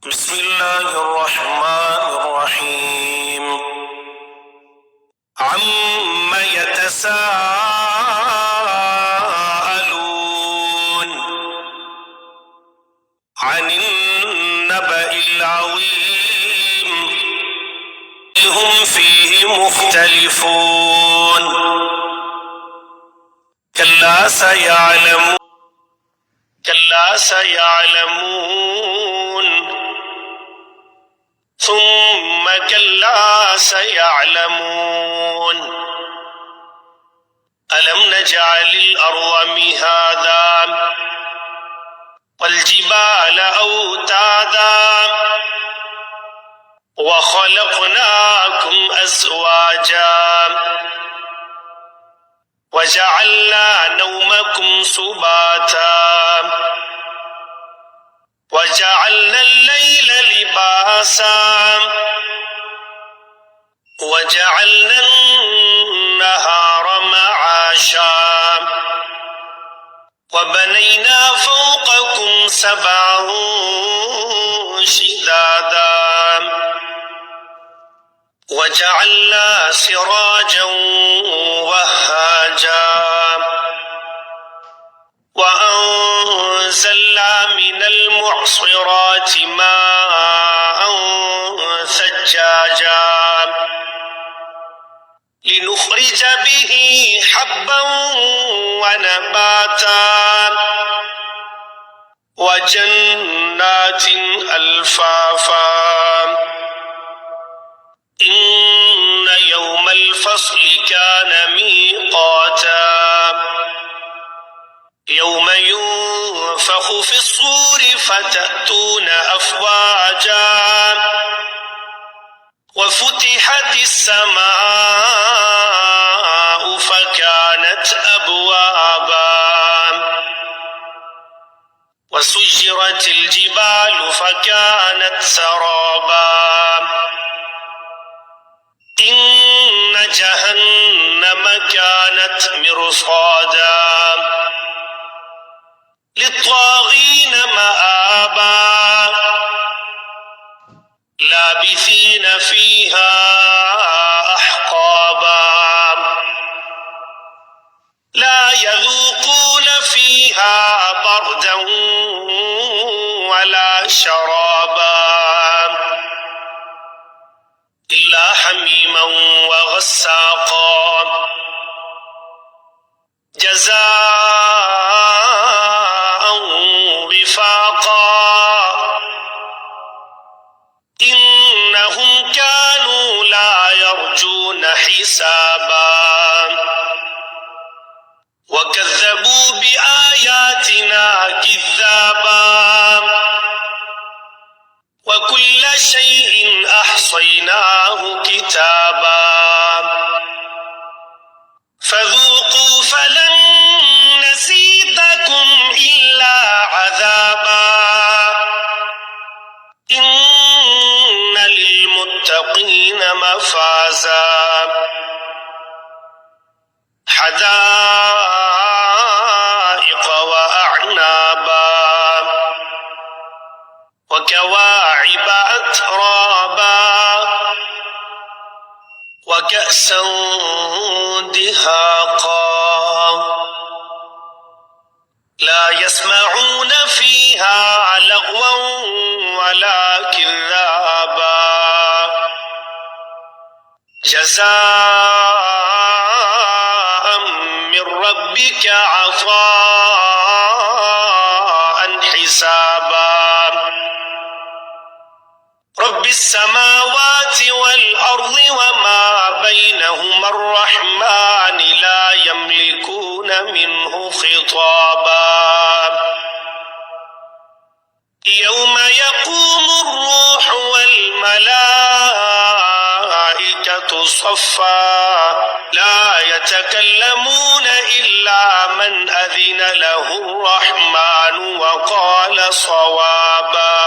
بسم الله الرحمن الرحيم عم يتساءلون عن النبأ العظيم هم فيه مختلفون كلا سيعلمون ثم كلا سيعلمون ألم نجعل الأرض مهادا والجبال أوتادا وخلقناكم أزواجا وجعلنا نومكم سباتا وجعلنا الليل لباسا وجعلنا النهار معاشا وبنينا فوقكم سبعا شدادا وجعلنا سراجا وهاجا وأنزلنا من المعصرات ماء ثجاجا لنخرج به حبا ونباتا وجنات ألفافا إن يوم الفصل كان ميقاتا يوم ينفخ في الصور فتأتون أفواجا وفتحت السماء فكانت أبوابا وسجرت الجبال فكانت سرابا إن جهنم كانت مرصادا للطاغين مآبا لابثين فيها أحقابا لا يذوقون فيها بردا ولا شرابا إلا حميما وغساقا جزاء وفاقا إنهم كانوا لا يرجون حسابا وكذبوا بآياتنا كذابا وكل شيء أحصيناه كتابا فذوقوا فلن نزيدكم إلا عذابا إن للمتقين مفازا حدائق وأعنابا وكواعب أترابا وكأسا دهاقا لا يسمعون فيها لغوا ولا كذابا جزاء من ربك عطاء حسابا رب السماوات والأرض وما بينهما الرحمن لا يملكون منه خطابا يوم يقوم الروح والملائكة صفا لا يتكلمون إلا من أذن له الرحمن وقال صوابا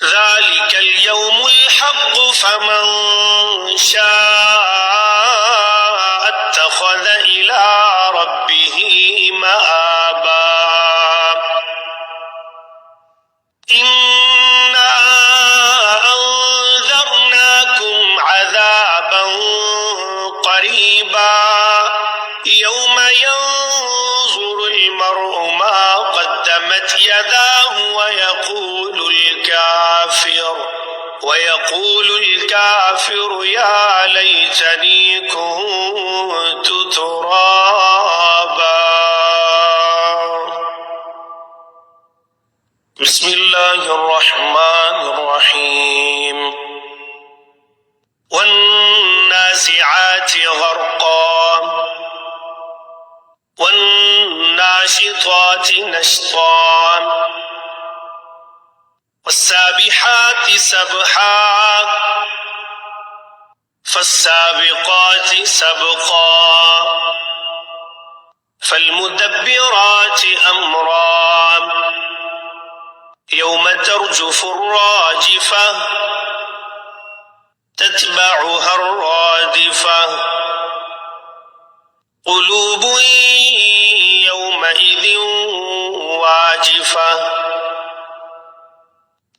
ذلك اليوم الحق فمن شاء اتخذ إلى ربه مآبا يداه ويقول الكافر يا ليتني كنت ترابا. بسم الله الرحمن الرحيم. والنازعات غرقا والناشطات نشطا والسابحات سبحا فالسابقات سبقا فالمدبرات أمرا يوم ترجف الراجفة تتبعها الرادفة قلوب يومئذ واجفة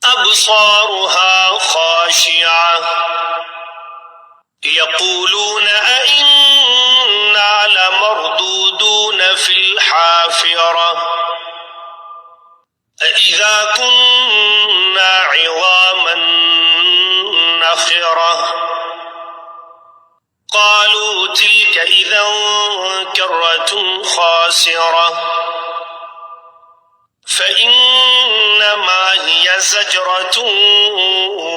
أبصارها خاشعة يقولون أئنا لمردودون في الحافرة أإذا كنا عظاما نخرة قالوا تلك إذا كرة خاسرة فإنما هي زجرة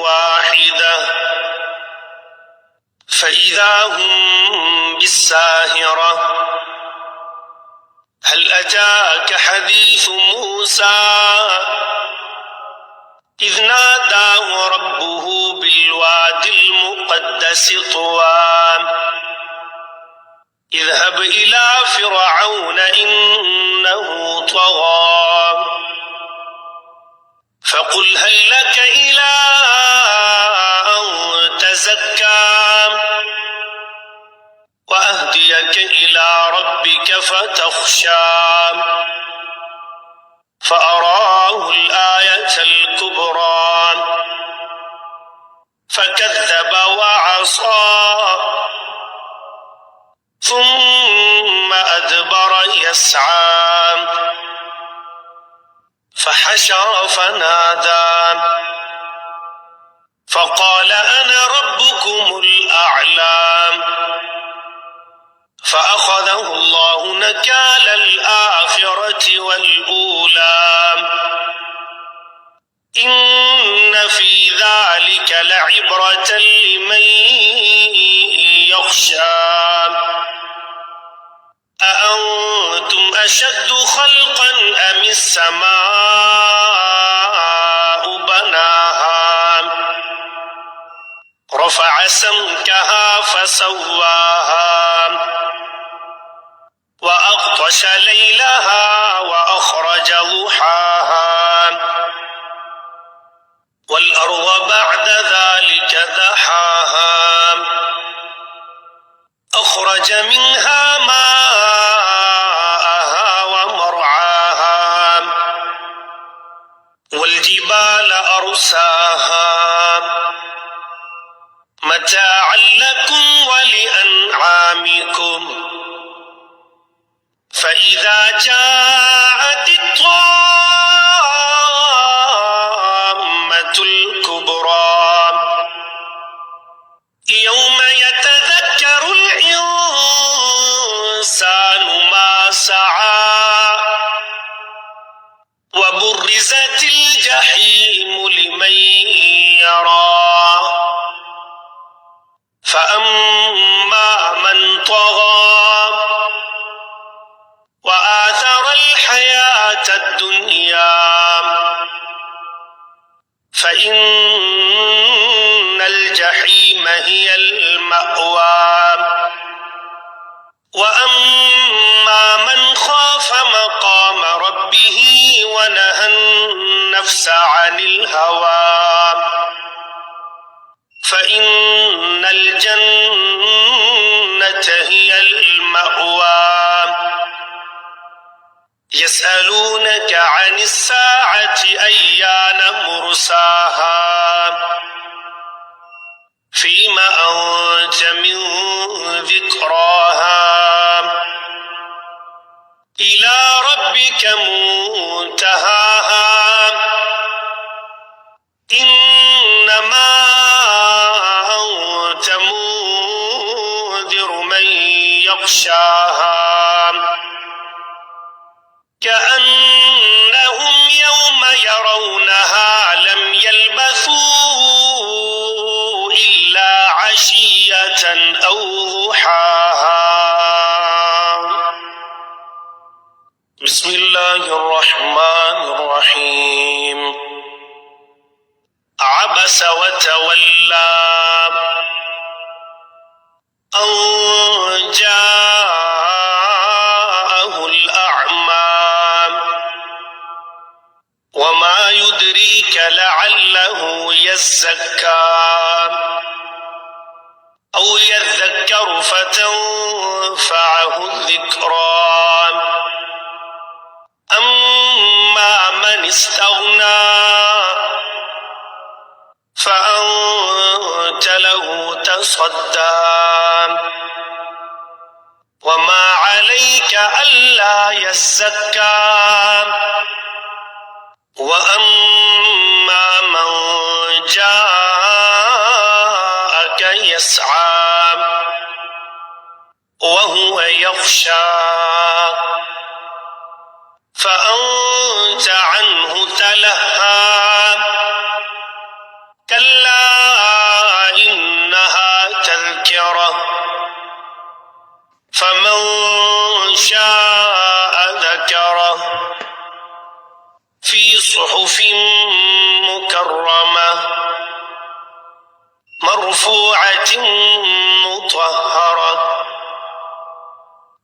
واحدة فإذا هم بالساهرة هل أتاك حديث موسى إذ ناداه ربه بالواد المقدس طوى اذهب إلى فرعون إنه طغى فقل هل لك إلى أن تزكى وأهديك إلى ربك فتخشى فأراه الآية الكبرى فكذب وعصى ثم أدبر يسعى فحشر فنادى فقال أنا ربكم الأعلى فأخذه الله نكال الآخرة والأولى إن في ذلك لعبرة لمن يخشى أأنتم أشد خلقا أم السماء بناها رفع سمكها فسواها وأغطش ليلها وأخرج ضحاها والأرض بعد ذلك دحاها أخرج منها ماءها ومرعاها والجبال أرساها متاعا لكم ولأنعامكم فإذا جاءت الطامة الكبرى يوم يتذكر الإنسان ما سعى وبرزت الجحيم لمن يرى فأما من طغى وآثر الحياة الدنيا فإن الجحيم هي المأوى وأما من خاف مقام ربه ونهى النفس عن الهوى فإن الجنة هي المأوى يسألونك عن الساعة أيان مرساها فيما أنت من ذكراها إلى ربك منتهاها بسم الله الرحمن الرحيم عبس وتولى أن جاءه الأعمى وما يدريك لعله يزكى أو يذكر فتنفعه الذكرى أما من استغنى فأنت له تصدى وما عليك ألا يزكى وأما من جاءك يسعى وهو يخشى فأنت عنه تلهى كلا إنها تذكرة فمن شاء ذكره في صحف مكرمة مرفوعة مطهرة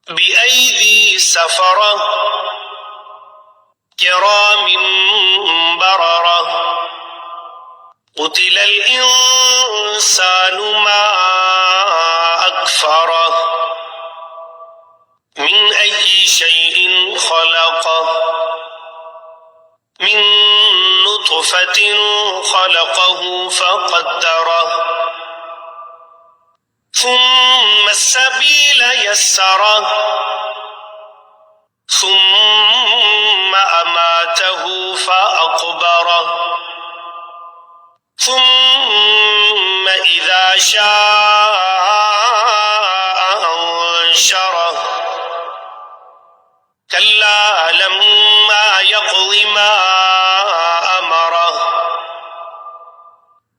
بأيدي سفرة كرام بررة قتل الإنسان ما أكفره من أي شيء خلقه من نطفة خلقه فقدره ثم السبيل يسره ثم أماته فأقبره ثم إذا شاء أنشره كلا لما يقض ما أمره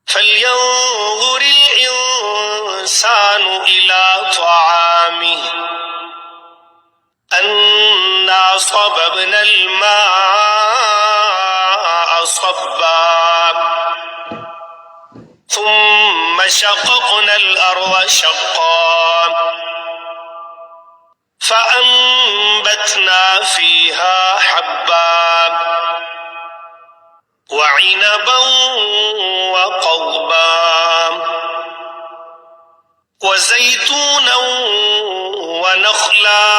فلينظر الإنسان إلى طعامه أنا صببنا الماء صبا ثم شققنا الأرض شقا فأنبتنا فيها حبا وعنبا وقضبا وزيتونا ونخلا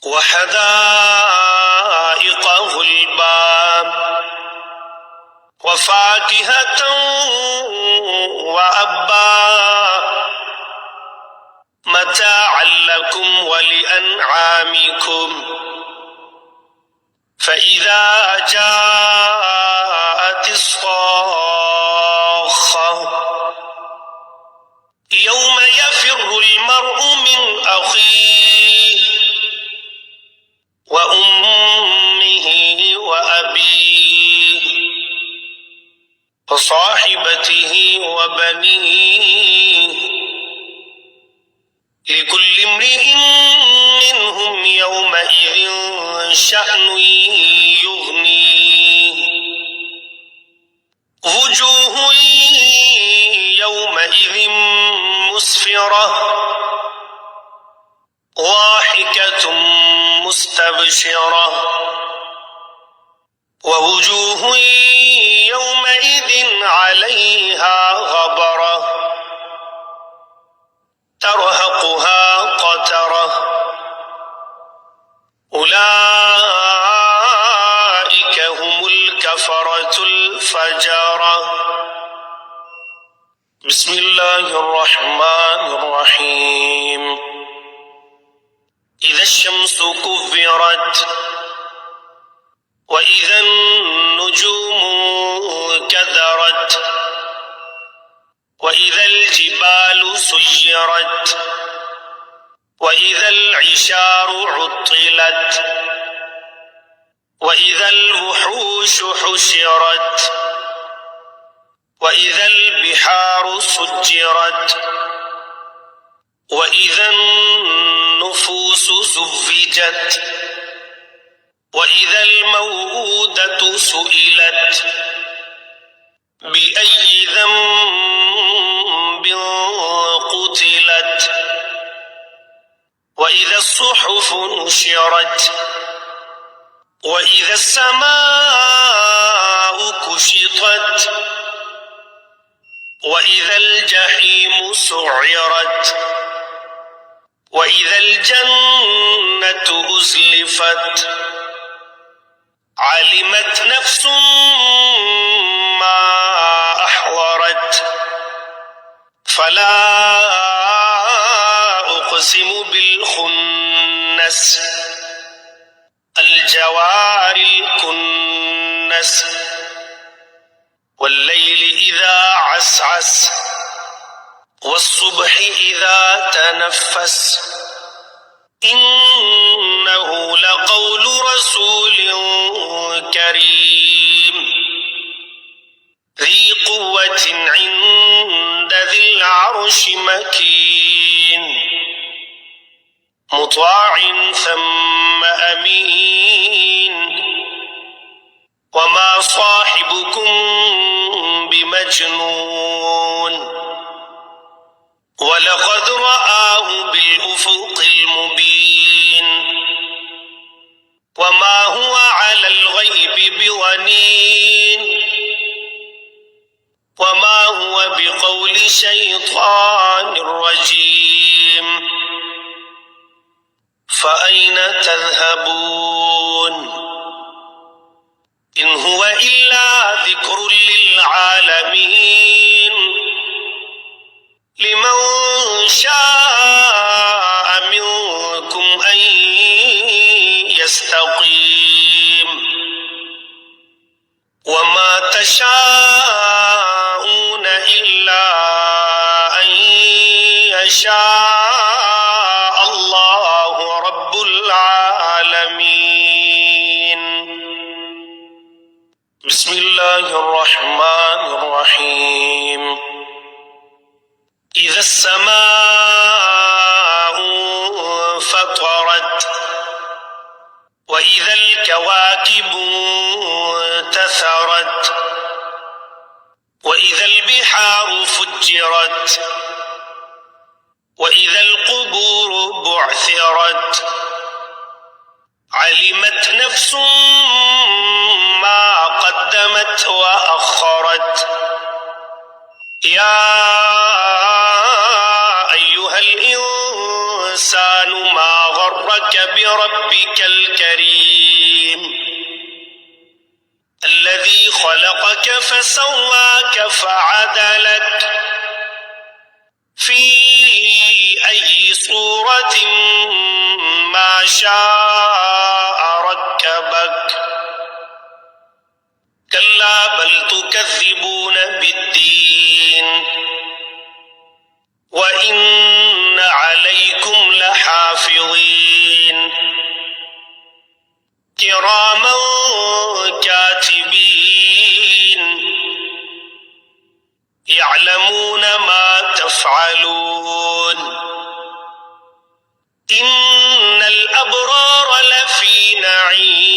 وحدائق غلبا وفاكهة وأبا متاعا لكم ولأنعامكم فإذا جاءت الصاخة يوم يفر المرء من أخيه وأمه وأبيه وصاحبته وبنيه لكل امرئ منهم يومئذ شأن يغنيه وجوه يومئذ مسفرة ضاحكة مستبشرة ووجوه يومئذ عليها غبرة ترهقها قترة أولئك هم الكفرة الفجرة بسم الله الرحمن الرحيم إذا الشمس كفرت وإذا النجوم كدرت وإذا الجبال سيرت وإذا العشار عطلت وإذا الوحوش حشرت وإذا البحار سجرت وإذا النفوس زوجت وإذا الموءودة سئلت بأي ذنب قتلت وإذا الصحف نشرت وإذا السماء كشطت وإذا الجحيم سعرت وإذا الجنة أزلفت علمت نفس ما أحضرت فلا أقسم بالخنس الجوار الكنس والليل إذا عسعس والصبح إذا تنفس إنه لقول رسول كريم ذي قوة عند ذي العرش مكين مطاع ثم أمين وما صاحبكم بمجنون ولقد رآه بالأفق المبين وما هو على الغيب بضنين وما هو بقول شيطان رجيم فأين تذهبون إن هو إلا ذكر للعالمين لمن شاء منكم أن يستقيم وما تشاءون إلا أن يشاء الله رب العالمين. بسم الله الرحمن الرحيم. إذا السماء فطرت وإذا الكواكب انتثرت وإذا البحار فجرت وإذا القبور بعثرت علمت نفس ما قدمت وأخرت يا أيها الإنسان ما غرك بربك الكريم الذي خلقك فسواك فعدلك في أي صورة ما شاء ركبك كلا بل تكذبون بالدين وإن عليكم لحافظين كراما كاتبين يعلمون ما تفعلون إن الأبرار لفي نعيم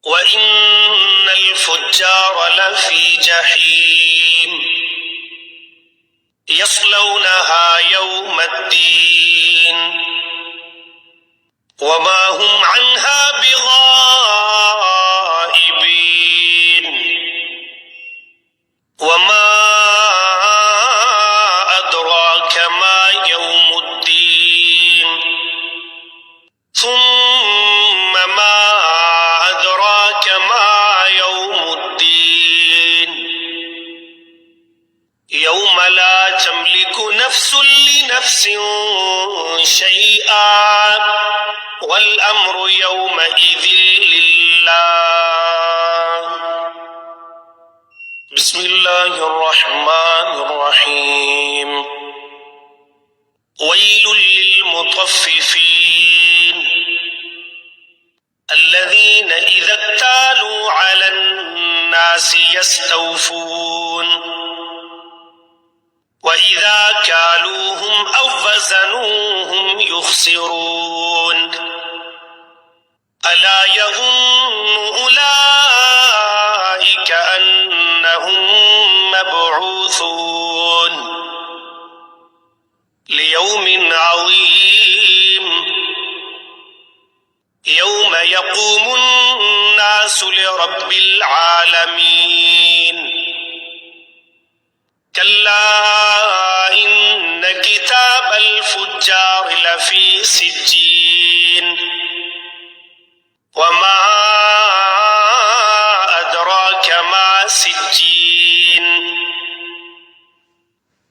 وإن الفجار لفي جحيم يصلونها يوم الدين وما هم عنها بغائبين وما أدراك ما يوم الدين ثم ما أدراك ما يوم الدين يوم لا تملك نفس لنفس شيئا والأمر يومئذ لله. بسم الله الرحمن الرحيم. ويل للمطففين الذين إذا اكتالوا على الناس يستوفون وإذا كالوهم أو وزنوهم يخسرون ألا يظن أولئك أنهم مبعوثون ليوم عظيم يوم يقوم الناس لرب العالمين كلا إن كتاب الفجار لفي سجين وما أدراك ما سجين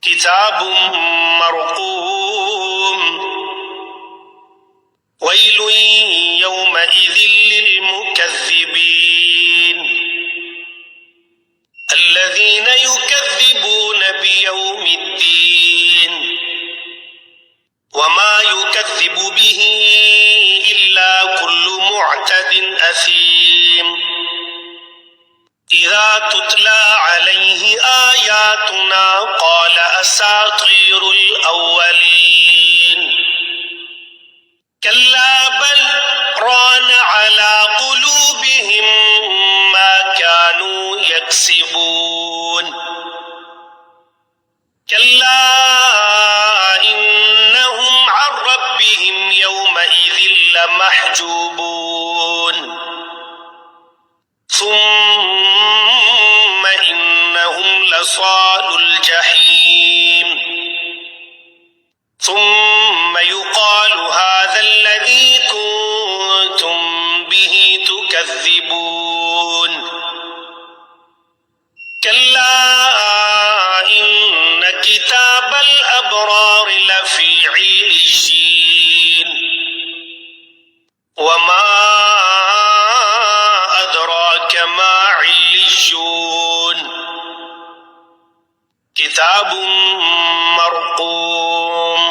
كتاب مرقوم ويل يومئذ للمكذبين الذين يكذبون بيوم الدين وما يكذب به إلا كل معتد أثيم إذا تتلى عليه آياتنا قال أساطير الأولين كلا بل ران على قلوبهم ما كانوا يكسبون كلا إنهم عن ربهم يومئذ لمحجوبون ثم إنهم لصالو الجحيم ثم يقال هذا الذي كنتم به تكذبون كلا إن كتاب الأبرار لفي عليين وما أدراك ما عليون كتاب مرقوم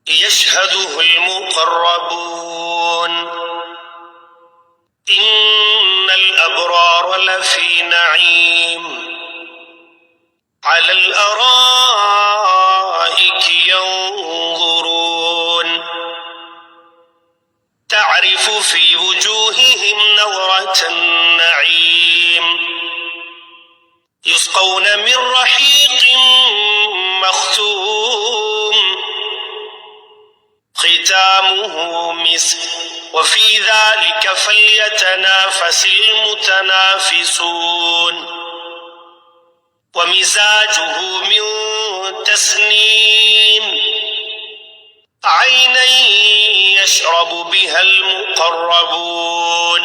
يشهده المقربون إن الأبرار لفي نعيم على الأرائك ينظرون تعرف في وجوههم نظرة النعيم يسقون من رحيق مختوم ختامه مسك وفي ذلك فليتنافس المتنافسون ومزاجه من تسنيم عينا يشرب بها المقربون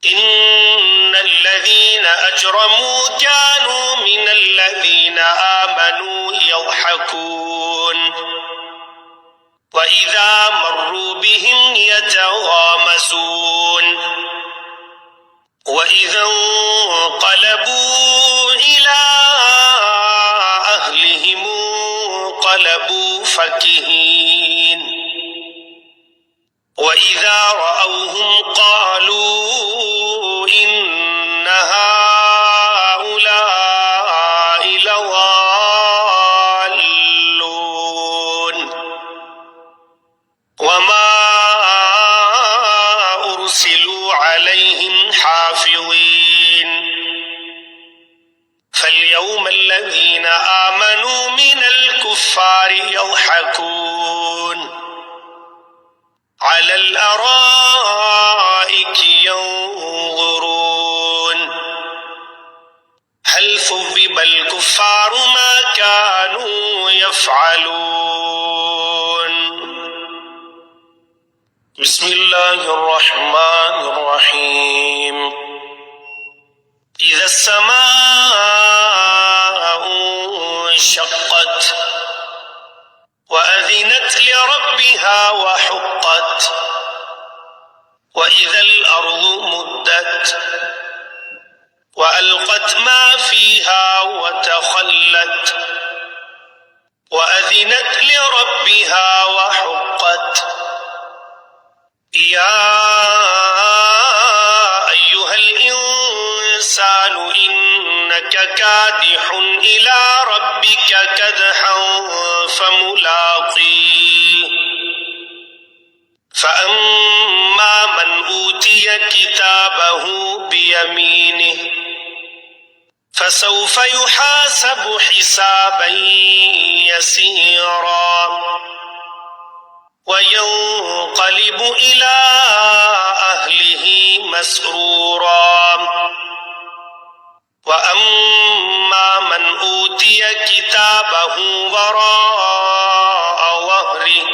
إن الذين أجرموا كانوا من الذين آمنوا يضحكون وإذا مروا بهم يتغامزون وإذا انقلبوا إلى أهلهم انقلبوا فكهين وإذا رأوهم قالوا إن هؤلاء لضالون وما أرسلوا عليهم حافظين فاليوم الذين آمنوا من الكفار يضحكون على الأرائك ينظرون هل ثوب الكفار ما كانوا يفعلون بسم الله الرحمن الرحيم إذا السماء انشقت وأذنت لربها وحقت وإذا الأرض مدت وألقت ما فيها وتخلت وأذنت لربها وحقت يا أيها الإنسان إنك كادح إلى ربك كدحا فملاقيه فأما من أوتي كتابه بيمينه فسوف يحاسب حسابا يسيرا وينقلب إلى أهله مسرورا وأما من أوتي كتابه وراء ظهره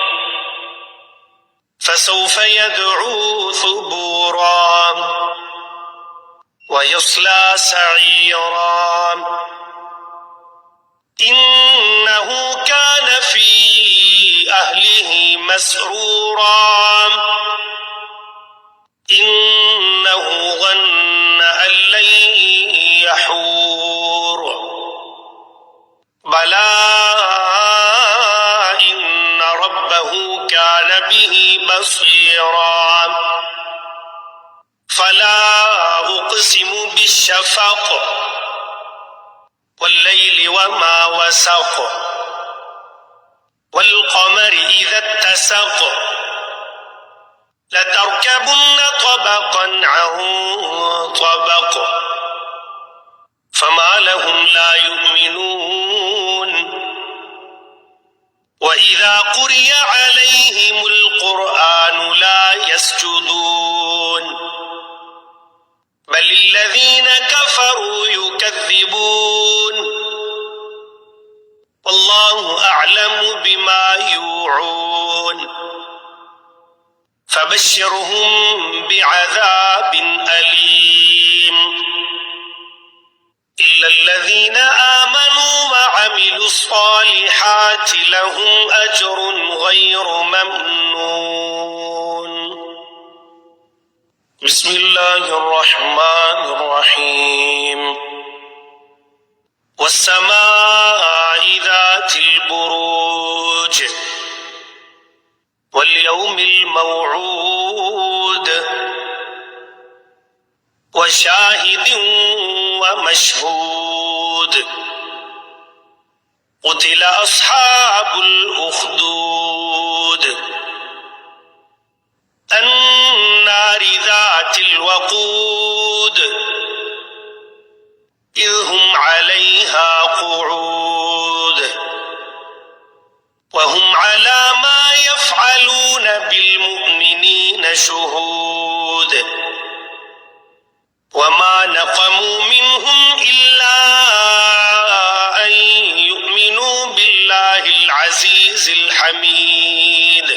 فسوف يدعو ثبورا ويصلى سعيرا إنه كان في أهله مسرورا إنه ظن أن لن يحور بلى إن ربه كان به بصيرا فلا أقسم بالشفق والليل وما وسق والقمر إذا اتسق لتركبن طبقا عن طبق فما لهم لا يؤمنون وإذا قرئ عليهم القرآن لا يسجدون بل الذين كفروا يكذبون والله أعلم بما يوعون فبشرهم بعذاب أليم إلا الذين آمنوا وعملوا الصالحات لهم أجر غير ممنون بسم الله الرحمن الرحيم والسماء ذات البروج واليوم الموعود وشاهد ومشهود قتل أصحاب الأخدود النار ذات الوقود إذ هم عليها قعود وهم على ما يفعلون بالمؤمنين شهود وما نقموا منهم إلا أن يؤمنوا بالله العزيز الحميد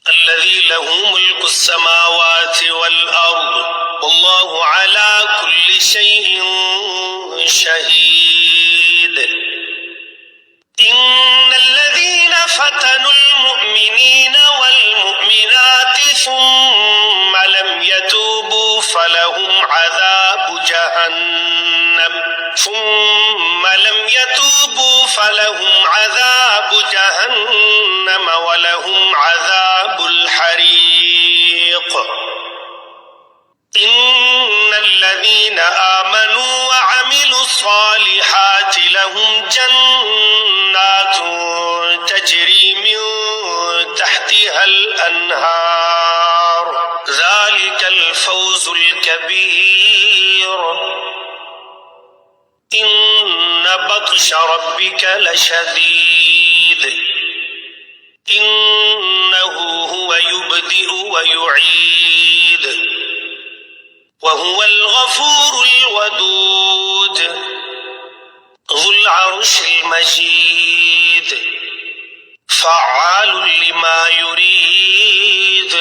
الذي له ملك السماوات والأرض والله على كل شيء شهيد إن الذين فتنوا المؤمنين والمؤمنات ثم لم يتوبوا فلهم عذاب جهنم ولهم عذاب الحريق إن الذين آمنوا وعملوا الصالحات لهم جنات تجري من تحتها الأنهار ذلك الفوز الكبير إن بطش ربك لشديد إنه هو يبدئ ويعيد وهو الغفور الودود ذو العرش المجيد فعال لما يريد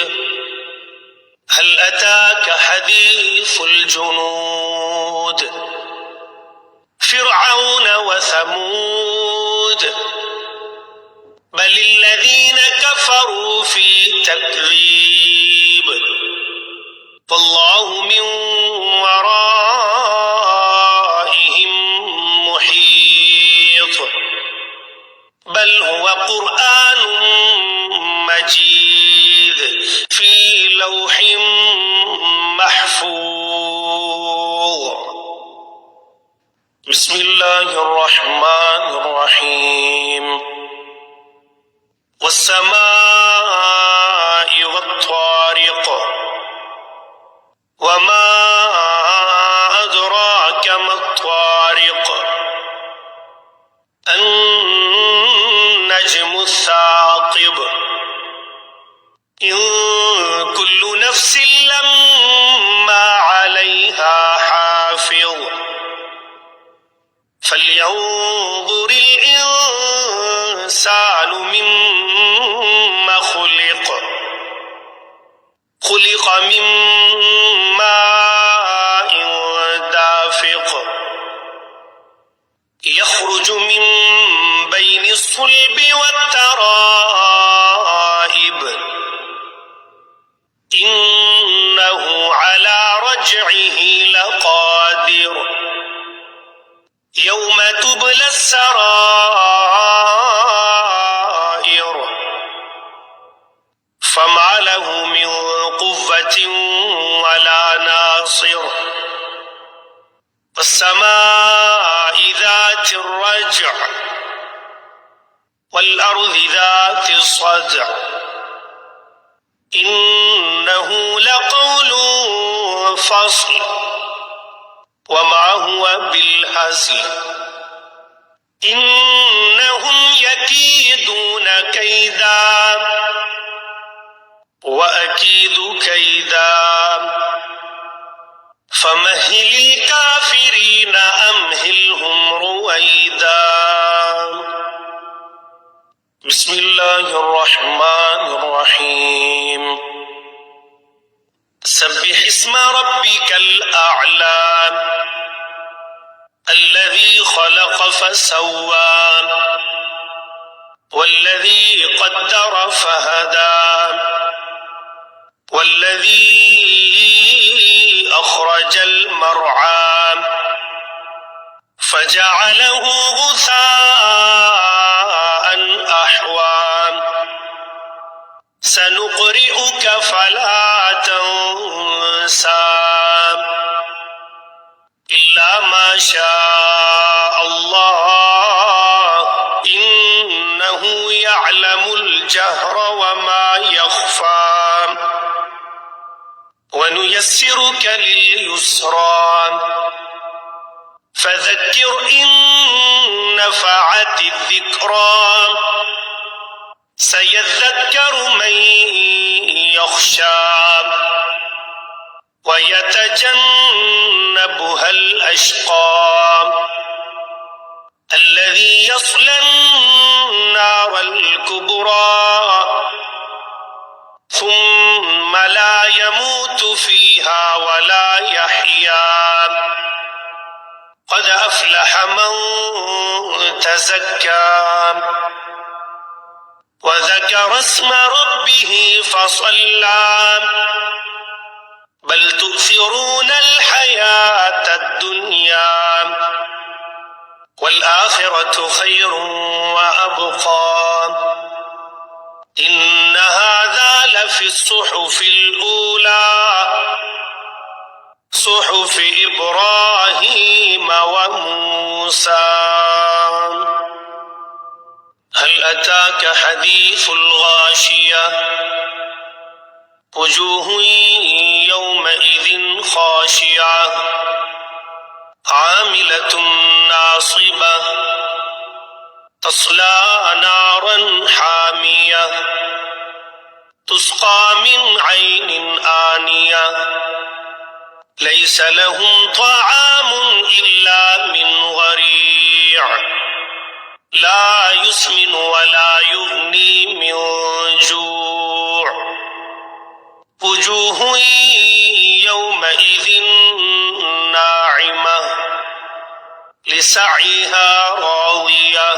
هل أتاك حديث الجنود فرعون وثمود بل الذين كفروا في تكذيب والله من ورائهم محيط بل هو قرآن مجيد في لوح محفوظ بسم الله الرحمن الرحيم والسماء والطارق وما أدراك ما الطارق النجم الثاقب إن كل نفس لما عليها حافظ فلينظر الإنسان مما خلق من ماء دافق يخرج من بين الصلب والترائب إنه على رجعه لقادر يوم تبلى السرائر فما له من قوة ولا ناصر والسماء ذات الرجع والأرض ذات الصدع إنه لقول فصل وما هو بالهزل إنهم يكيدون كيدا وأكيد كيدا فمهل الكافرين أمهلهم رويدا بسم الله الرحمن الرحيم سبح اسم ربك الأعلى الذي خلق فسوى والذي قدر فهدى والذي أخرج المرعى فجعله غثاء أحوى سنقرئك فلا تنسى إلا ما شاء الله إنه يعلم الجهر وما يخفى ونيسرك لليسرى فذكر إن نفعت الذكرى سيذكر من يخشى ويتجنبها الأشقى الذي يصلى النار الكبرى ثم لا يموت فيها ولا يحيا قد أفلح من تزكى وذكر اسم ربه فصلى بل تؤثرون الحياة الدنيا والآخرة خير وأبقى إن هذا لفي الصحف الأولى صحف إبراهيم وموسى هل أتاك حديث الغاشية وجوه يومئذ خاشعة عاملة ناصبة تصلى نارا حامية تسقى من عين آنية ليس لهم طعام إلا من ضريع لا يسمن ولا يغني من جوع وجوه يومئذ ناعمة لسعيها راضية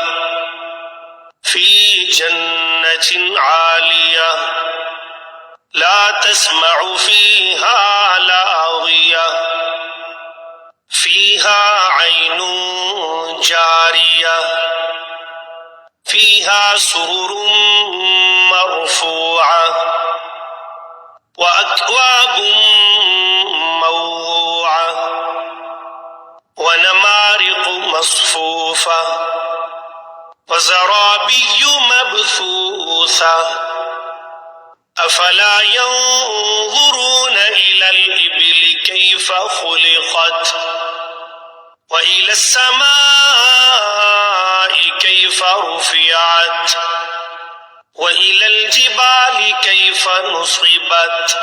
في جنة عالية لا تسمع فيها لاغية فيها عين جارية فيها سرر مرفوعة وأكواب موضوعة ونمارق مصفوفة وزرابي مبثوثة أفلا ينظرون إلى الإبل كيف خلقت وإلى السماء كيف رفعت وإلى الجبال كيف نصبت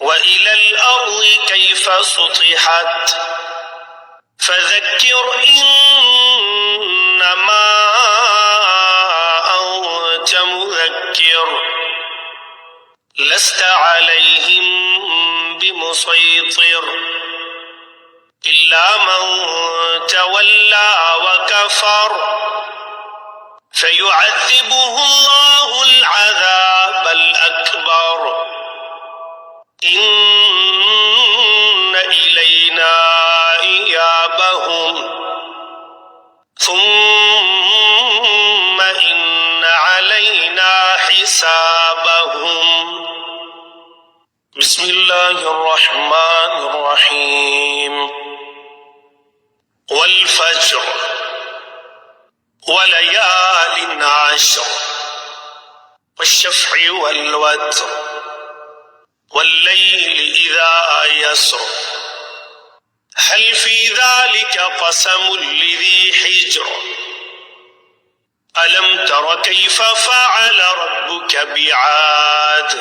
وإلى الأرض كيف سطحت فذكر إنما أنت مذكر لست عليهم بمسيطر إلا من تولى وكفر فيعذبه الله العذاب الأكبر إن إلينا إيابهم ثم إن علينا حسابهم. بسم الله الرحمن الرحيم. والفجر وليال عشر والشفع والوتر والليل إذا يسر هل في ذلك قسم لذي حجر ألم تر كيف فعل ربك بعاد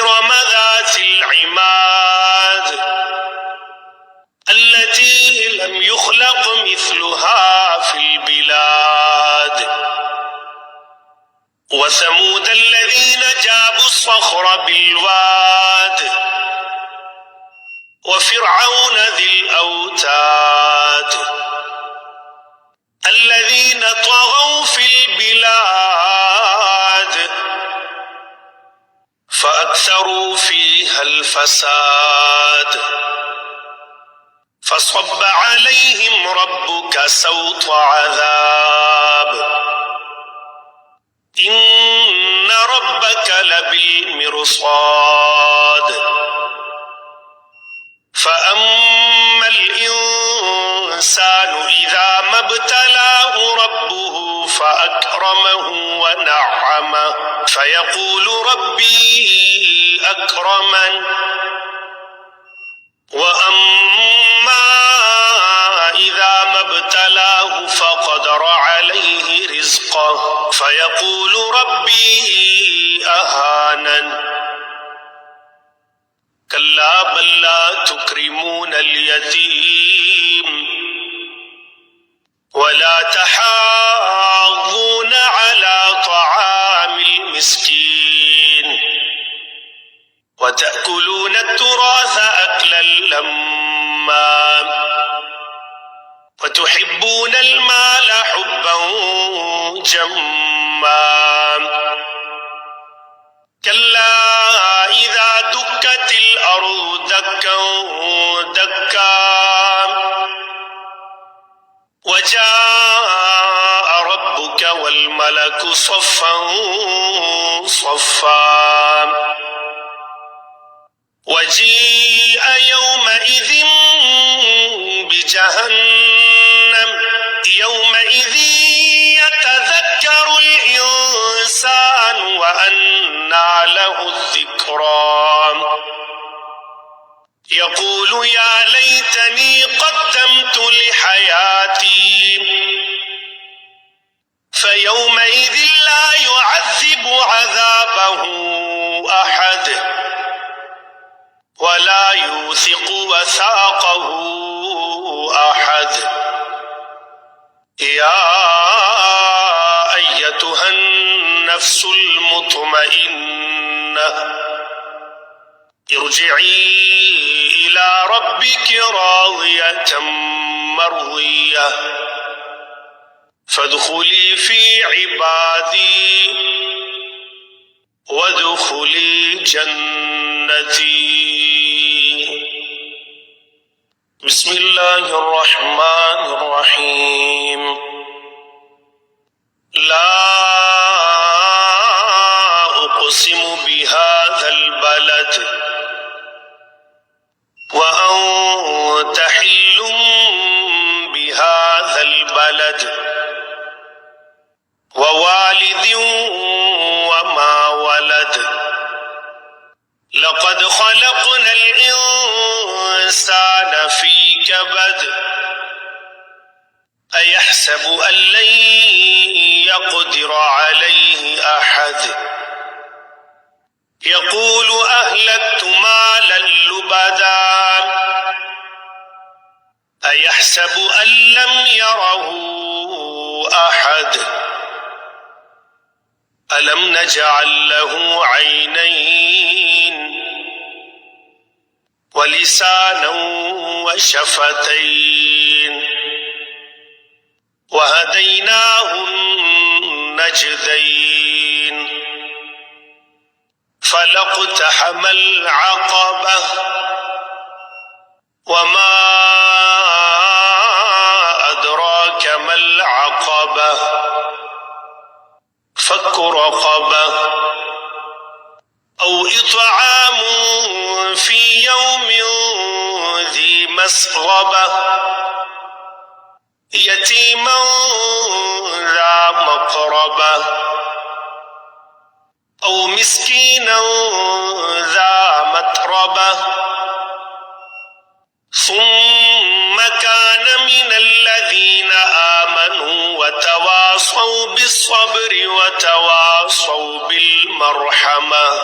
إرم ذات العماد التي لم يخلق مثلها في البلاد وثمود الذين جابوا الصخر بالواد وفرعون ذي الأوتاد الذين طغوا في البلاد فأكثروا فيها الفساد فصب عليهم ربك سوط عذاب إن ربك لبالمرصاد فأما الإنسان إذا ما ابتلاه ربه فأكرمه ونعمه فيقول ربي أكرمن وأما إذا ما ابتلاه فقدر عليه رزقه فيقول ربي أهانن كلا بل لا تكرمون اليتيم ولا تحاضون على طعام المسكين وتأكلون التراث أكلا لما وتحبون المال حبا جما كلا إذا دكت الأرض دكا دكا وجاء ربك والملك صفا صفا وجيء يومئذ بجهنم يومئذ يتذكر الإنسان وأنى له الذكرى يقول يا ليتني قدمت لحياتي فيومئذ لا يعذب عذابه أحد ولا يوثق وثاقه أحد يا أيتها النفس المطمئنة ارجعي إلى ربك راضية مرضية فادخلي في عبادي وادخلي جنتي. بسم الله الرحمن الرحيم. لا أقسم بهذا البلد وأنت حل أبد لقد خلقنا الإنسان في كبد أيحسب أن لن يقدر عليه أحد يقول أهلكت مالا لبدا أيحسب أن لم يره أحد ألم نجعل له عينين ولسانا وشفتين وهديناه النجدين فلاقتحم العقبة وما أدراك ما العقبة فك رقبة أو إطعام في يوم ذي مسغبة يتيما ذا مقربة أو مسكينا ذا متربة ثم كان من الذين آمنوا وتواصوا بالصبر وتواصوا بالمرحمة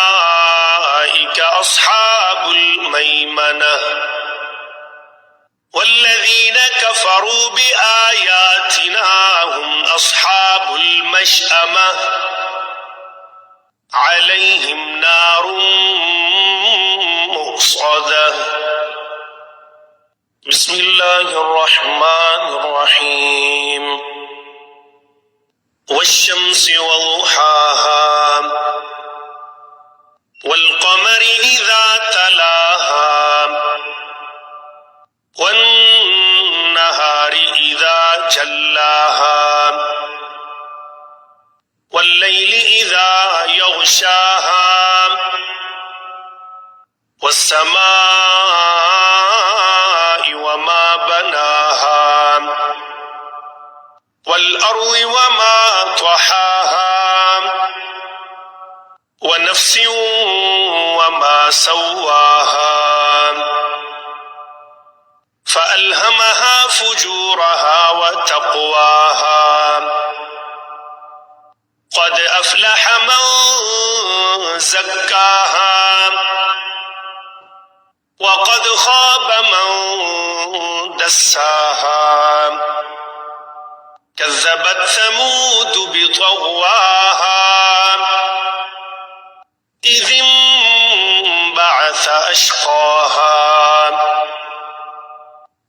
أولئك أصحاب الميمنة والذين كفروا بآياتنا هم أصحاب المشأمة عليهم نار مؤصدة. بسم الله الرحمن الرحيم. والشمس وضحاها والقمر إذا تلاها والنهار إذا جلاها والليل إذا يغشاها والسماء وما بناها والأرض وما طحاها ونفس وما سواها فألهمها فجورها وتقواها قد أفلح من زكاها وقد خاب من دساها كذبت ثمود بطغواها إذ انبعث أشقاها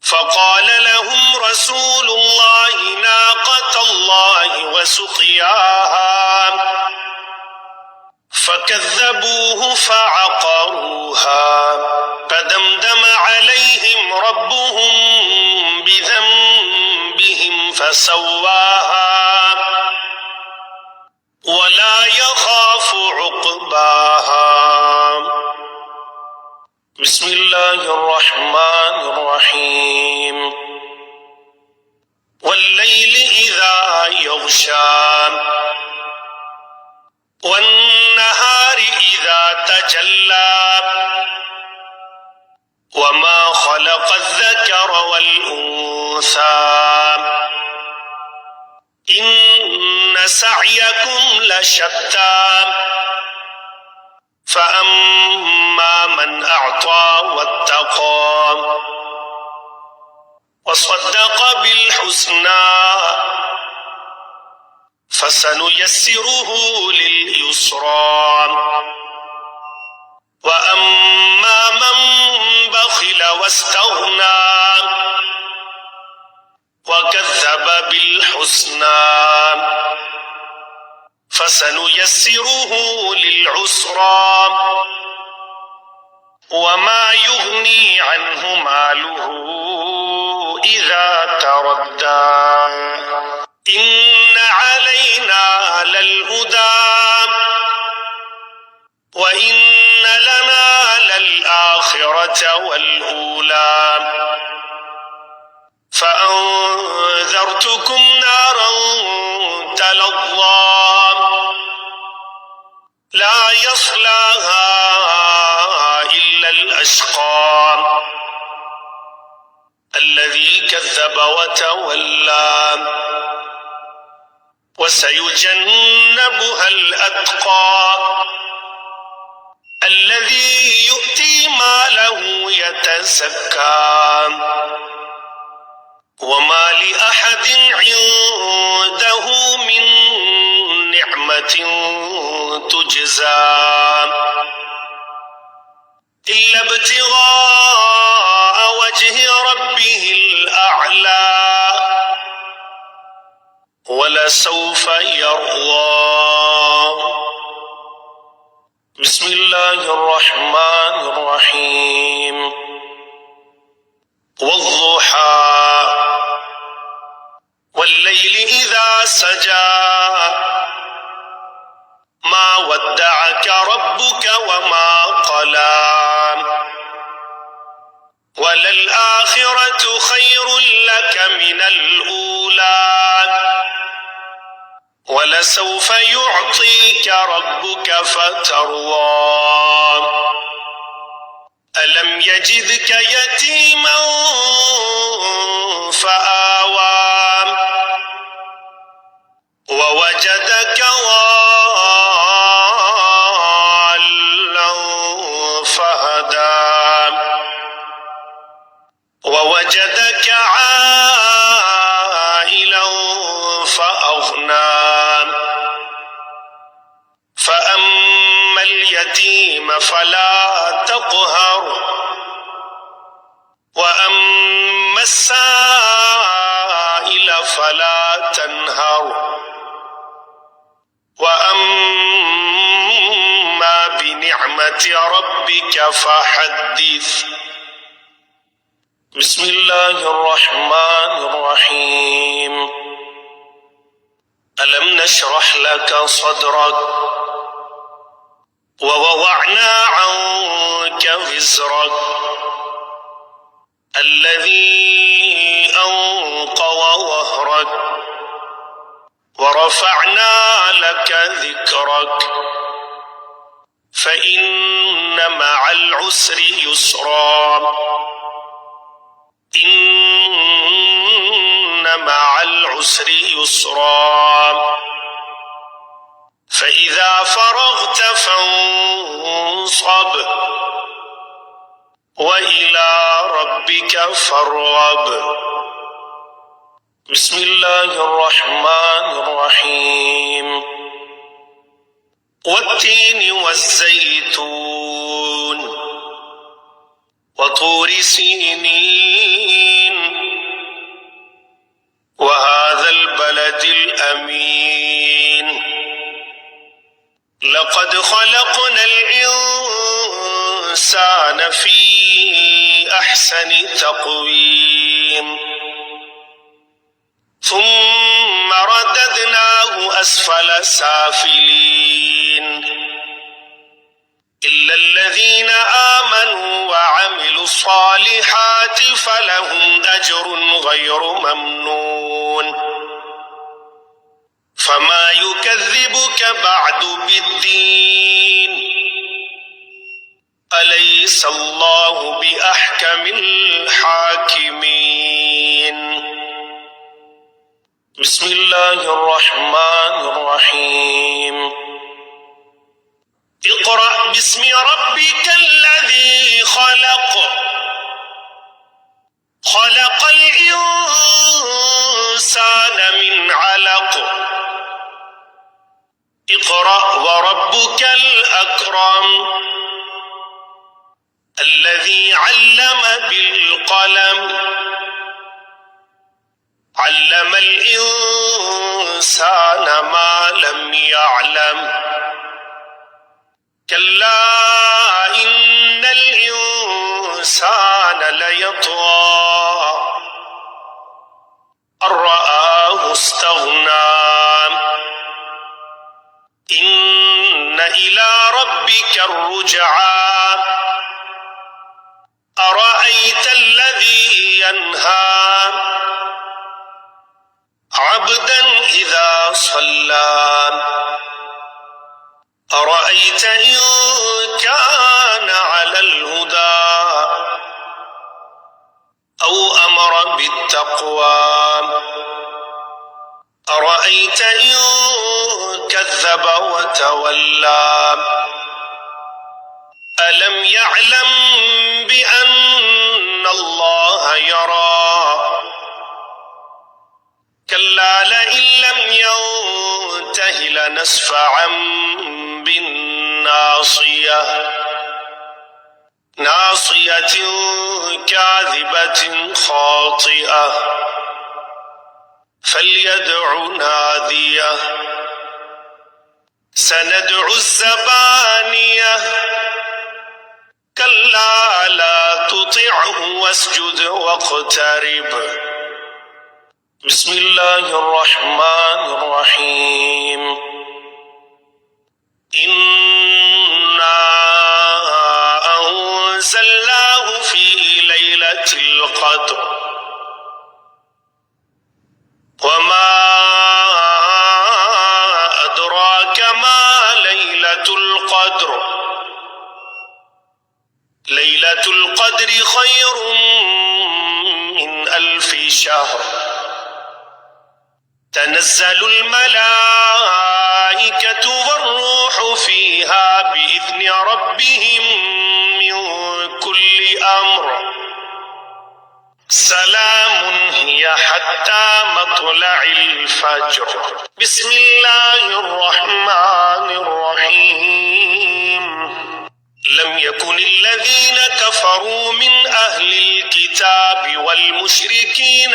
فقال لهم رسول الله ناقة الله وسقياها فكذبوه فعقروها فدمدم عليهم ربهم بذنبهم فسواها ولا يخاف عقباها. بسم الله الرحمن الرحيم. والليل إذا يغشى والنهار إذا تجلى وما خلق الذكر والأنثى إن سعيكم لشتى فأما من أعطى واتقى وصدق بالحسنى فسنيسره لليسرى وأما من بخل واستغنى وكذب بالحسنى فسنيسره للعسرى وما يغني عنه ماله إذا تردى إن علينا للهدى وإن لنا للآخرة والأولى فأنذرتكم نارا تلظى لظى لا يصلاها إلا الأشقى الذي كذب وتولى وسيجنبها الأتقى الذي يؤتي ماله يتزكى وما لأحد عنده من نعمة تجزى إلا ابتغاء وجه ربه الأعلى ولسوف يرضى. بسم الله الرحمن الرحيم. والضحى والليل إذا سجى ما ودعك ربك وما قلى وللآخرة خير لك من الأولى ولسوف يعطيك ربك فترضى ألم يجدك يتيما فآوى ووجدك ضالا فهدى ووجدك عائلا فأغنى فأما اليتيم فلا تقهر وأما السائل فلا تنهر وأما بنعمة ربك فحدث. بسم الله الرحمن الرحيم. ألم نشرح لك صدرك ووضعنا عنك وزرك الذي أنقض ظهرك ورفعنا لك ذكرك فإن مع العسر يسرا إن مع العسر يسرا فإذا فرغت فانصب وإلى ربك فارغب. بسم الله الرحمن الرحيم. والتين والزيتون وطور سينين وهذا البلد الأمين لقد خلقنا الإنسان في أحسن تقويم ثم رددناه أسفل سافلين إلا الذين آمنوا وعملوا الصالحات فلهم أجر غير ممنون فما يكذبك بعد بالدين أليس الله بأحكم الحاكمين. بسم الله الرحمن الرحيم. اقرأ باسم ربك الذي خلق خلق الإنسان من علق اقرأ وربك الأكرم الذي علم بالقلم علم الإنسان ما لم يعلم كلا إن الإنسان ليطغى أن رآه استغنى إن إلى ربك الرجعى أرأيت الذي ينهى عبدا إذا صلى أرأيت إن كان على الهدى أو أمر بالتقوى أرأيت إن كذب وتولى ألم يعلم بأن الله يرى كلا لئن لم ينته لنسفعا بالناصية ناصية كاذبة خاطئة فليدع ناديه سندع الزبانية كلا لا تطعه واسجد واقترب. بسم الله الرحمن الرحيم. إنا أنزلناه في ليلة القدر وما أدراك ما ليلة القدر ليلة القدر خير من 1000 شهر تنزل الملائكة والروح فيها بإذن ربهم من كل أمر سلام هي حتى مطلع الفجر. بسم الله الرحمن الرحيم. لم يكن الذين كفروا من أهل الكتاب والمشركين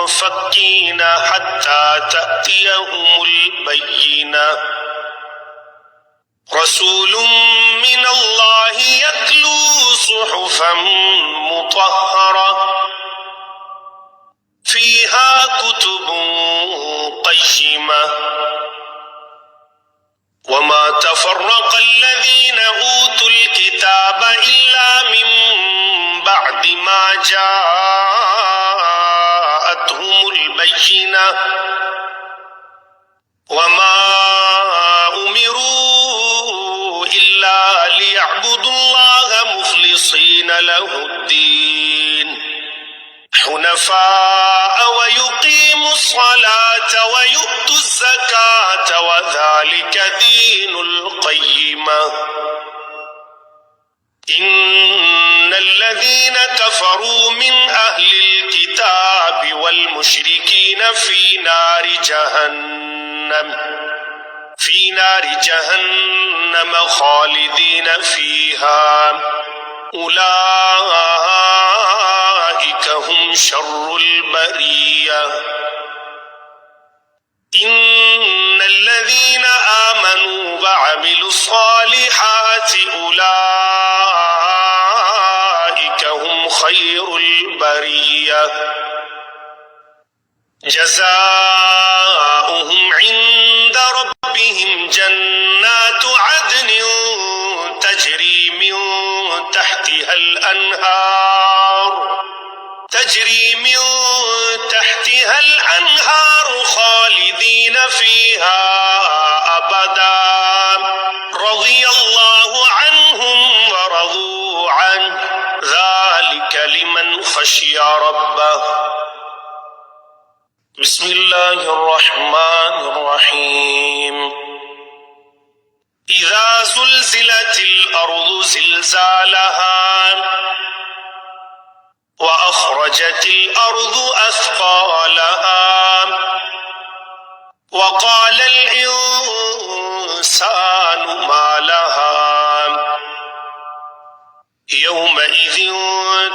منفكين حتى تأتيهم البينة رسول من الله يتلو صحفا مطهرة فيها كتب قيمة وما تفرق الذين أوتوا الكتاب إلا من بعد ما جاءتهم البينة وما أمروا إلا ليعبدوا الله مخلصين له الدين حنفاء ويقيموا الصلاة ويؤتوا الزكاة وذلك دين القيمة. إن الذين كفروا من أهل الكتاب والمشركين في نار جهنم خالدين فيها أولئك هم شر البرية. إن الذين آمنوا وعملوا الصالحات أولئك هم خير البرية جزاؤهم عند ربهم جنات عدن تجري من تحتها الأنهار خالدين فيها أبدا رضي الله عنهم ورضوا عنه ذلك لمن خشي ربه. بسم الله الرحمن الرحيم. إذا زلزلت الأرض زلزالها وأخرجت الأرض أثقالها وقال الإنسان ما لها يومئذ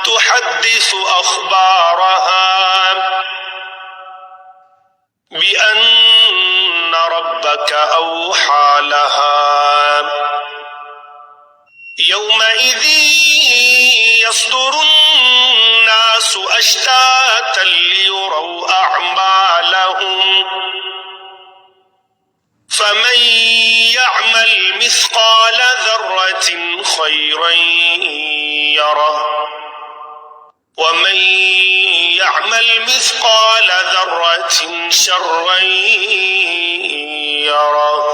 تحدث أخبارها بأن ربك أوحى لها يومئذ يصدر الناس أشتاتا ليروا أعمالهم فمن يعمل مثقال ذرة خيرا يره ومن يعمل مثقال ذرة شرا يره.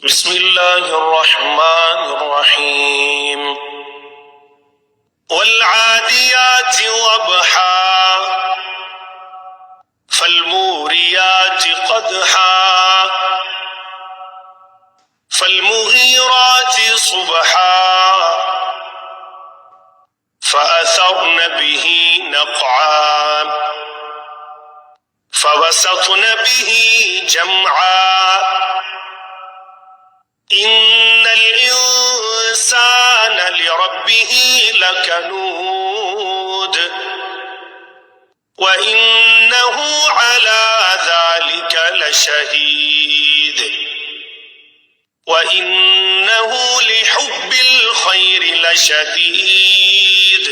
بسم الله الرحمن الرحيم. والعاديات ضبحا فالموريات قدحا فالمغيرات صبحا فأثرن به نقعا فوسطن به جمعا إن الإنسان لربه لكنود وإنه على ذلك لشهيد وإنه لحب الخير لشديد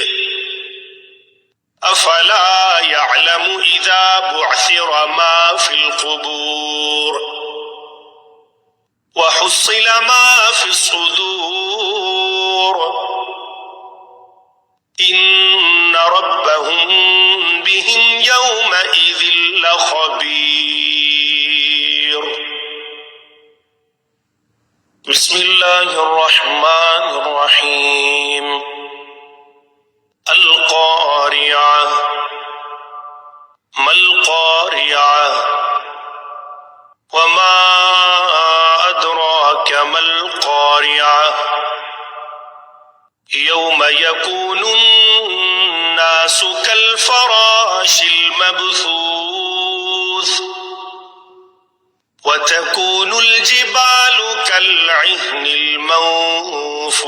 أفلا يعلم إذا بعثر ما في القبور وحصل ما في الصدور إن ربهم بهم يومئذ لخبير. بسم الله الرحمن الرحيم. القارعة ما القارعة وما أدراك ما القارعة يوم يكون الناس كالفراش المبثوث وتكون الجبال كالعهن المنفوش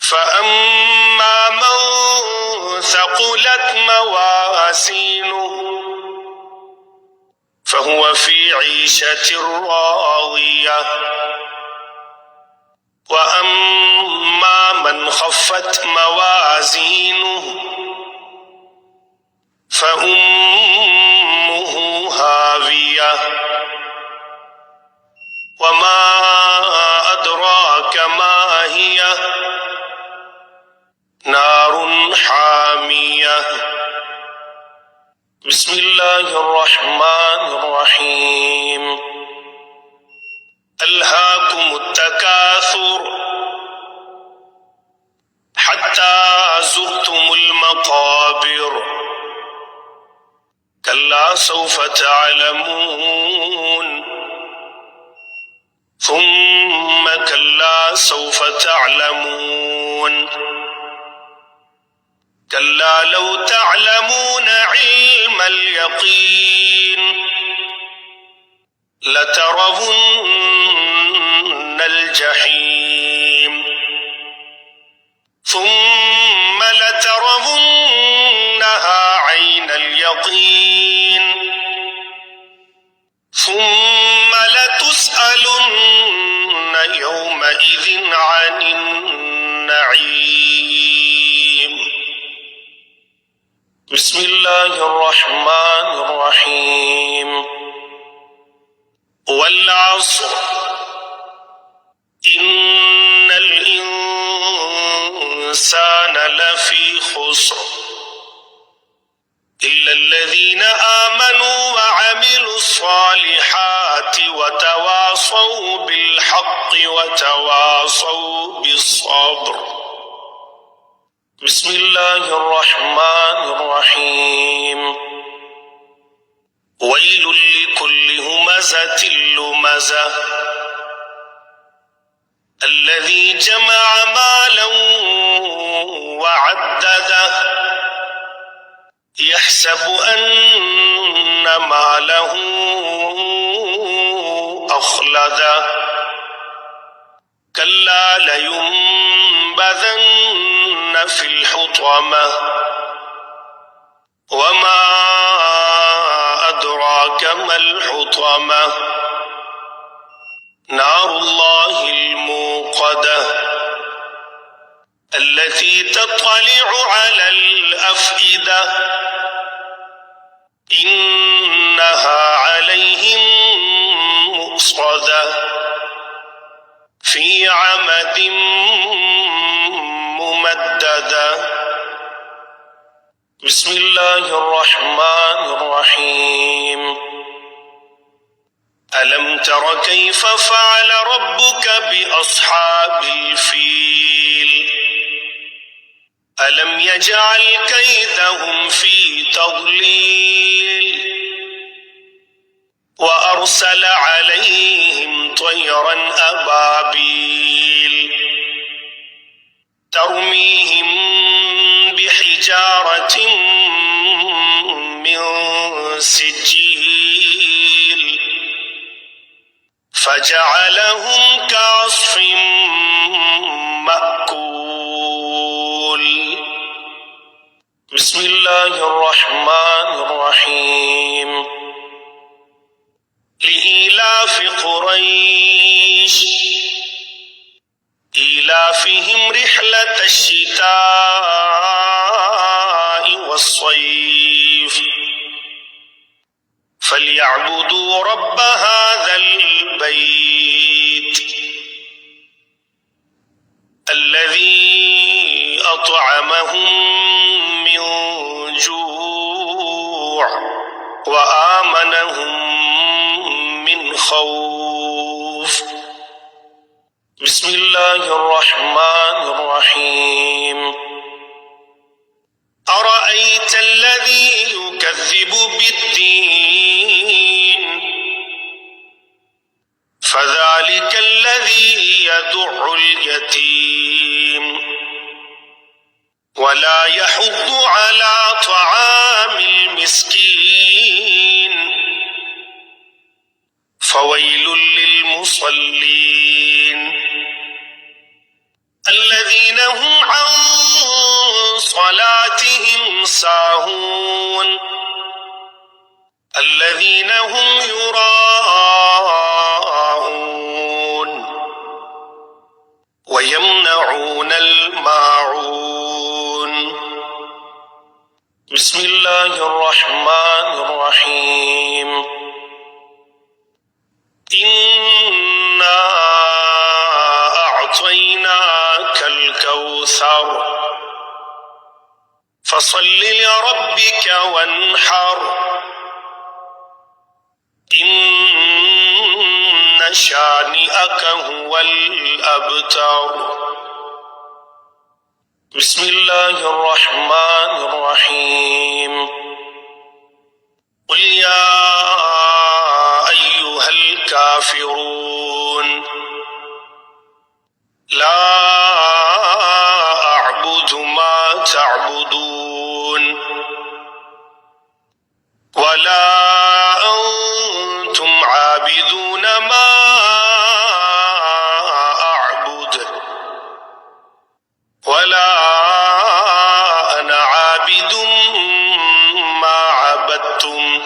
فأما من ثقلت موازينه فهو في عيشة راضية وأما من خفت موازينه فأمه هاوية وما أدراك ما هي نار حامية. بسم الله الرحمن الرحيم. ألهاكم التكاثر حتى زرتم المقابر كلا سوف تعلمون ثم كلا سوف تعلمون كلا لو تعلمون علم اليقين لترون الجحيم ثم لترونها عين اليقين ثم لتسألن يومئذ عن النعيم. بسم الله الرحمن الرحيم. والعصر إن الإنسان لفي خسر إلا الذين آمنوا وعملوا الصالحات وتواصوا بالحق وتواصوا بالصبر. بسم الله الرحمن الرحيم. ويل لكل همزة لمزة الذي جمع مالا وعدده يحسب أن ماله أخلده كلا لينبذن في الحطمة وما أدراك ما الحطمة نار الله الموقدة التي تطلع على الأفئدة إنها عليهم مؤصدة في عمد ممددا بسم الله الرحمن الرحيم ألم تر كيف فعل ربك بأصحاب الفيل ألم يجعل كيدهم في تضليل وأرسل عليهم طيرا أبابيل ترميهم بحجارة من سجيل فجعلهم كعصف مأكول بسم الله الرحمن الرحيم لإيلاف قريش إيلافهم رحلة الشتاء والصيف فليعبدوا رب هذا البيت الذي أطعمهم من جوع وآمنهم من خوف بسم الله الرحمن الرحيم أرأيت الذي يكذب بالدين فذلك الذي يدع اليتيم ولا يحض على طعام المسكين فويل للمصلين الذين هم عن صلاتهم ساهون الذين هم يراءون ويمنعون الماعون بسم الله الرحمن الرحيم إنا أعطيناك الكوثر فصل لربك وانحر إن شانئك هو الأبتر بسم الله الرحمن الرحيم قل يا أيها الكافرون لا أعبد ما تعبدون ولا أنتم عابدون ما أعبد ولا أنا عابد ما عبدتم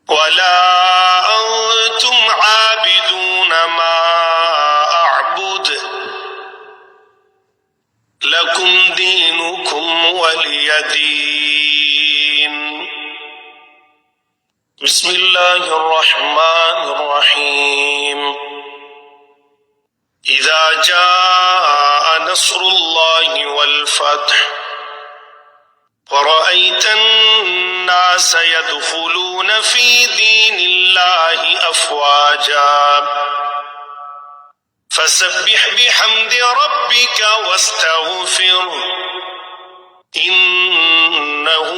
ولا أنتم عابدون ما أعبد لكم دينكم ولي دين بسم الله الرحمن الرحيم إذا جاء نصر الله والفتح ورأيت الناس يدخلون في دين الله أفواجا فسبح بحمد ربك واستغفره إنه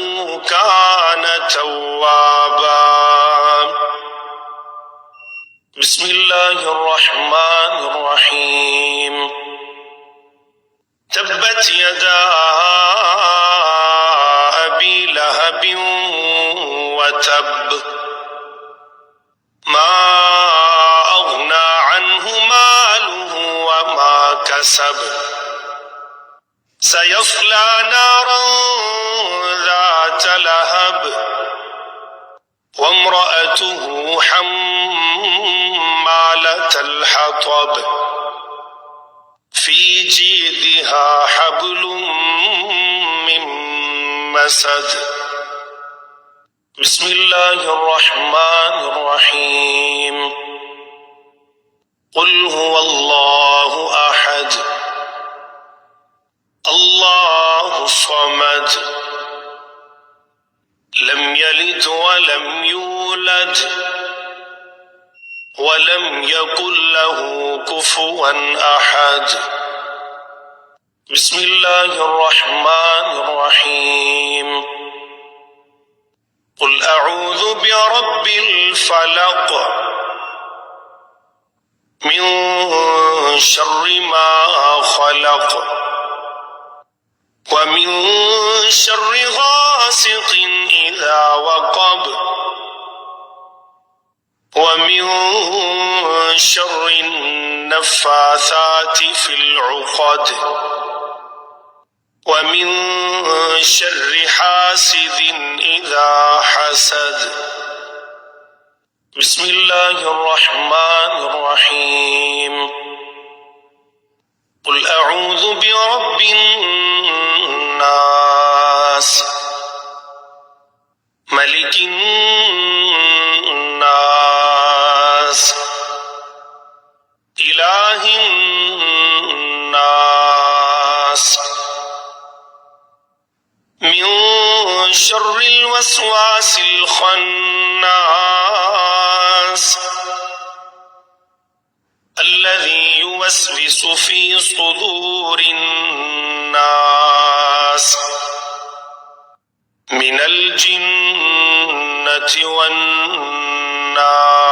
كان توابا بسم الله الرحمن الرحيم تبت يدا أبي لهب وتب ما أغنى عنه ماله وما كسب سيصلى نارا ذات لهب وامرأته حمالة الحطب في جيدها حبل من مسد بسم الله الرحمن الرحيم قل هو الله أحد الله الصمد لم يلد ولم يولد ولم يكن له كفوا أحد. بسم الله الرحمن الرحيم. قل أعوذ برب الفلق من شر ما خلق ومن شر غاسق إذا وقب ومن شر النفاثات في العقد ومن شر حاسد إذا حسد. بسم الله الرحمن الرحيم. قل أعوذ برب الناس ملك الناس إله الناس من شر الوسواس الخناس الذي يوسوس في صدور الناس من الجنة والناس.